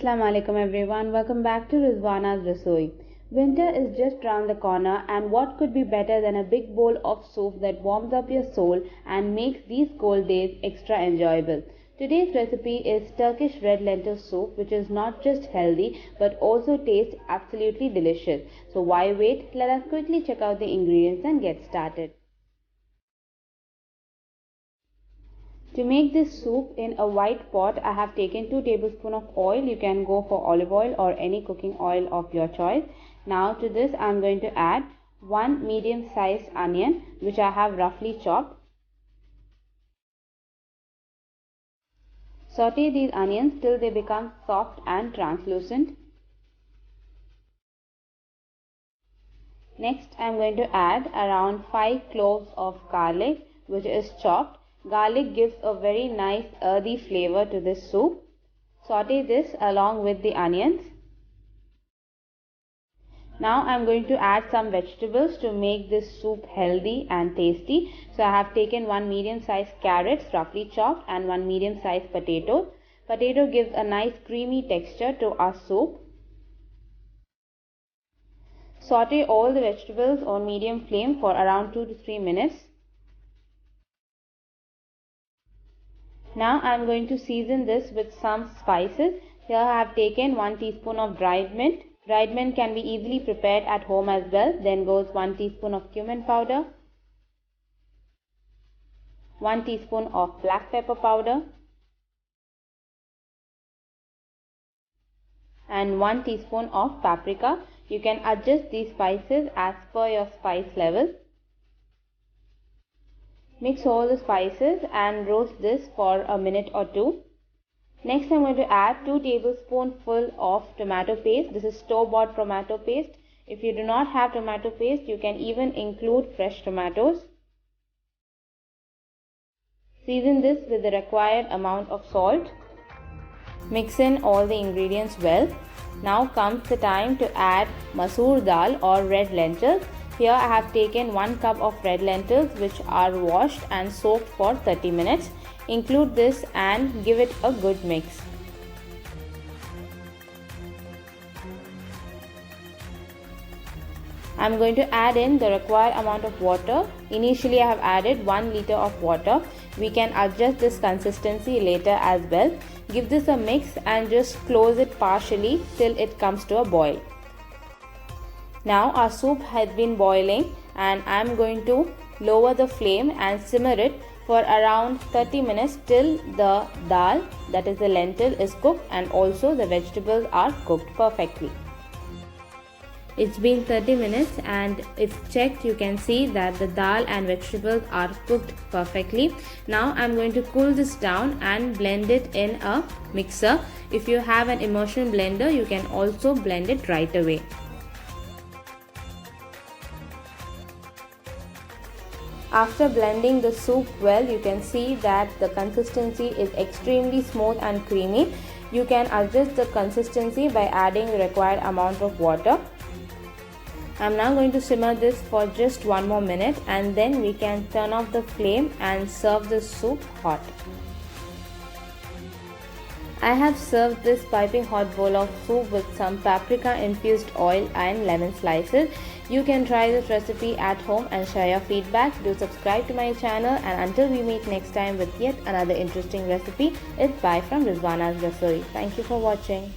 Assalamu alaikum everyone. Welcome back to Rizwana's Rasoi. Winter is just round the corner, and what could be better than a big bowl of soup that warms up your soul and makes these cold days extra enjoyable. Today's recipe is Turkish red lentil soup, which is not just healthy but also tastes absolutely delicious. So why wait? Let us quickly check out the ingredients and get started. To make this soup in a white pot, I have taken 2 tablespoons of oil. You can go for olive oil or any cooking oil of your choice. Now to this I am going to add 1 medium sized onion, which I have roughly chopped. Saute these onions till they become soft and translucent. Next I am going to add around 5 cloves of garlic, which is chopped. Garlic gives a very nice earthy flavor to this soup. Saute this along with the onions. Now I am going to add some vegetables to make this soup healthy and tasty. So I have taken 1 medium sized carrots roughly chopped and 1 medium sized potato. Potato gives a nice creamy texture to our soup. Saute all the vegetables on medium flame for around 2 to 3 minutes. Now I am going to season this with some spices. Here I have taken 1 teaspoon of dried mint. Dried mint can be easily prepared at home as well. Then goes 1 teaspoon of cumin powder, 1 teaspoon of black pepper powder, and 1 teaspoon of paprika. You can adjust these spices as per your spice level. Mix all the spices and roast this for a minute or two. Next I am going to add 2 tablespoonfuls of tomato paste. This is store-bought tomato paste. If you do not have tomato paste, you can even include fresh tomatoes. Season this with the required amount of salt. Mix in all the ingredients well. Now comes the time to add masoor dal or red lentils. Here I have taken 1 cup of red lentils, which are washed and soaked for 30 minutes. Include this and give it a good mix. I am going to add in the required amount of water. Initially I have added 1 liter of water. We can adjust this consistency later as well. Give this a mix and just close it partially till it comes to a boil. Now our soup has been boiling, and I am going to lower the flame and simmer it for around 30 minutes till the dal, that is the lentil, is cooked and also the vegetables are cooked perfectly. It's been 30 minutes, and if checked you can see that the dal and vegetables are cooked perfectly. Now I'm going to cool this down and blend it in a mixer. If you have an immersion blender, you can also blend it right away. After blending the soup well, you can see that the consistency is extremely smooth and creamy. You can adjust the consistency by adding the required amount of water. I am now going to simmer this for just 1 more minute, and then we can turn off the flame and serve the soup hot. I have served this piping hot bowl of soup with some paprika infused oil and lemon slices. You can try this recipe at home and share your feedback. Do subscribe to my channel, and until we meet next time with yet another interesting recipe, it's bye from Rizwana's Rasoi. Thank you for watching.